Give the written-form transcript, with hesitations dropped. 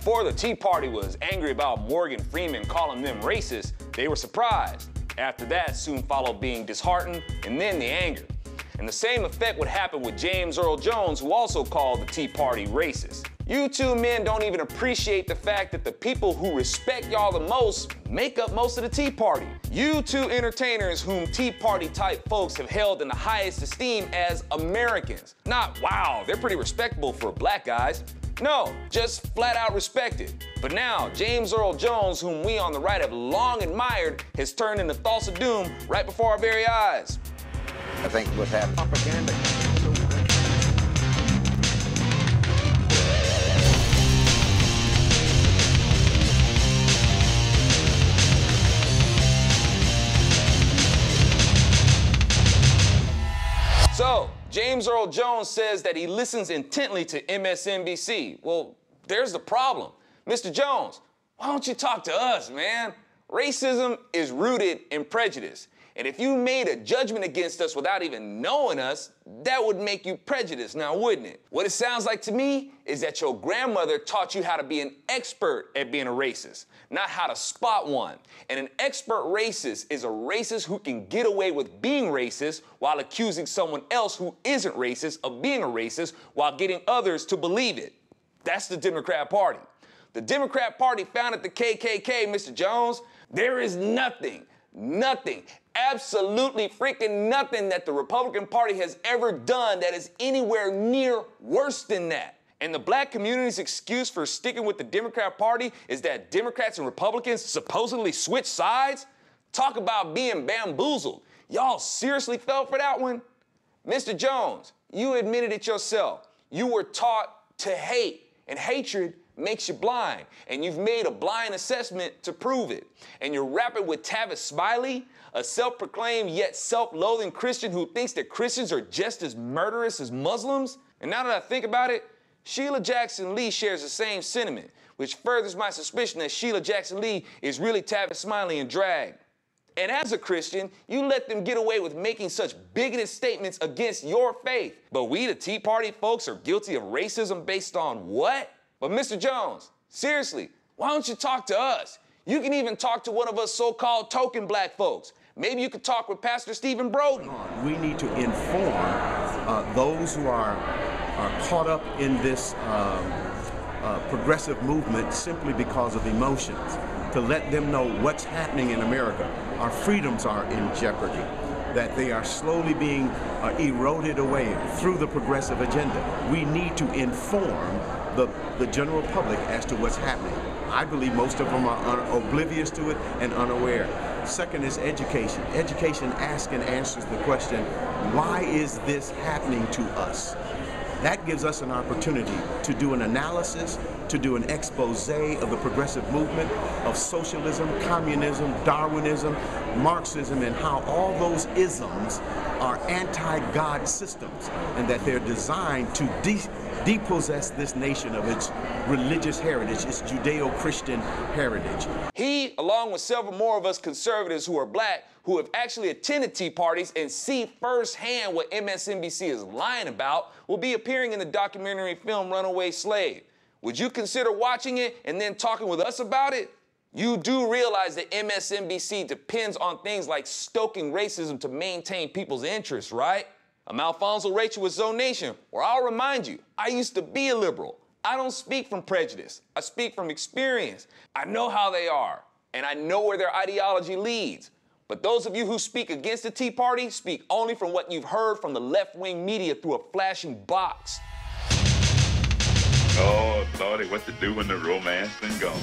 Before the Tea Party was angry about Morgan Freeman calling them racist, they were surprised. After that, soon followed being disheartened and then the anger. And the same effect would happen with James Earl Jones, who also called the Tea Party racist. You two men don't even appreciate the fact that the people who respect y'all the most make up most of the Tea Party. You two entertainers whom Tea Party type folks have held in the highest esteem as Americans. Not, wow, they're pretty respectable for black guys. No, just flat out respected. But now, James Earl Jones, whom we on the right have long admired, has turned into Thulsa Doom right before our very eyes. I think what's happening. Propaganda. So, James Earl Jones says that he listens intently to MSNBC. Well, there's the problem. Mr. Jones, why don't you talk to us, man? Racism is rooted in prejudice. And if you made a judgment against us without even knowing us, that would make you prejudiced now, wouldn't it? What it sounds like to me is that your grandmother taught you how to be an expert at being a racist, not how to spot one. And an expert racist is a racist who can get away with being racist while accusing someone else who isn't racist of being a racist while getting others to believe it. That's the Democrat Party. The Democrat Party founded the KKK, Mr. Jones. There is nothing, absolutely freaking nothing that the Republican Party has ever done that is anywhere near worse than that. And the black community's excuse for sticking with the Democrat Party is that Democrats and Republicans supposedly switch sides? Talk about being bamboozled. Y'all seriously fell for that one? Mr. Jones, you admitted it yourself. You were taught to hate, and hatred makes you blind, and you've made a blind assessment to prove it. And you're rapping with Tavis Smiley, a self-proclaimed yet self-loathing Christian who thinks that Christians are just as murderous as Muslims. And now that I think about it, Sheila Jackson Lee shares the same sentiment, which furthers my suspicion that Sheila Jackson Lee is really Tavis Smiley in drag. And as a Christian, you let them get away with making such bigoted statements against your faith. But we, the Tea Party folks, are guilty of racism based on what? But Mr. Jones, seriously, why don't you talk to us? You can even talk to one of us so-called token black folks. Maybe you could talk with Pastor Stephen Broden. We need to inform those who are caught up in this progressive movement simply because of emotions, to let them know what's happening in America. Our freedoms are in jeopardy, that they are slowly being eroded away through the progressive agenda. We need to inform the general public as to what's happening. I believe most of them are oblivious to it and unaware. Second is education. Education asks and answers the question, why is this happening to us? That gives us an opportunity to do an analysis, to do an expose of the progressive movement, of socialism, communism, Darwinism, Marxism, and how all those isms are anti-God systems, and that they're designed to depossess this nation of its religious heritage, its Judeo-Christian heritage. He, along with several more of us conservatives who are black, who have actually attended Tea Parties and see firsthand what MSNBC is lying about, will be appearing in the documentary film Runaway Slave. Would you consider watching it and then talking with us about it? You do realize that MSNBC depends on things like stoking racism to maintain people's interests, right? I'm Alfonso Rachel with Zone Nation, where I'll remind you, I used to be a liberal. I don't speak from prejudice. I speak from experience. I know how they are, and I know where their ideology leads. But those of you who speak against the Tea Party speak only from what you've heard from the left-wing media through a flashing box. Oh, Lordy, what to do when the romance been gone?